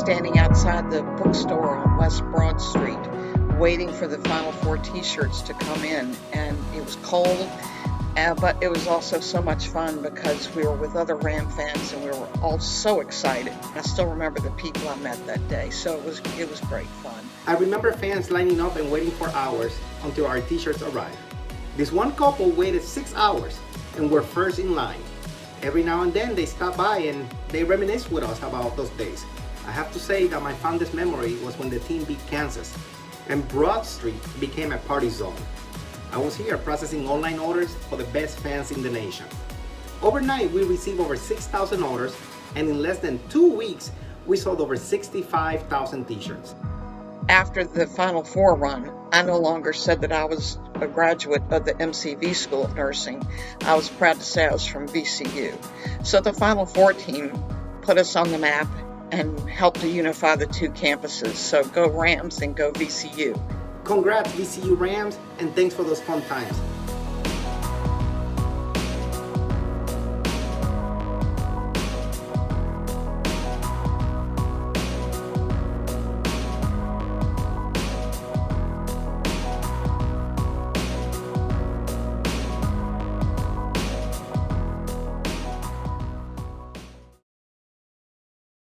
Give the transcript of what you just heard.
standing outside the bookstore on West Broad Street waiting for the Final Four t-shirts to come in, and it was cold, but it was also so much fun because we were with other Ram fans and we were all so excited. I still remember the people I met that day, so it was great fun. I remember fans lining up and waiting for hours until our t-shirts arrived. This one couple waited 6 hours and were first in line. Every now and then they stop by and they reminisce with us about those days. I have to say that my fondest memory was when the team beat Kansas and Broad Street became a party zone. I was here processing online orders for the best fans in the nation. Overnight, we received over 6,000 orders, and in less than 2 weeks, we sold over 65,000 t-shirts. After the Final Four run, I no longer said that I was a graduate of the MCV School of Nursing. I was proud to say I was from VCU. So the Final Four team put us on the map and helped to unify the two campuses. So go Rams and go VCU. Congrats VCU Rams, and thanks for those fun times.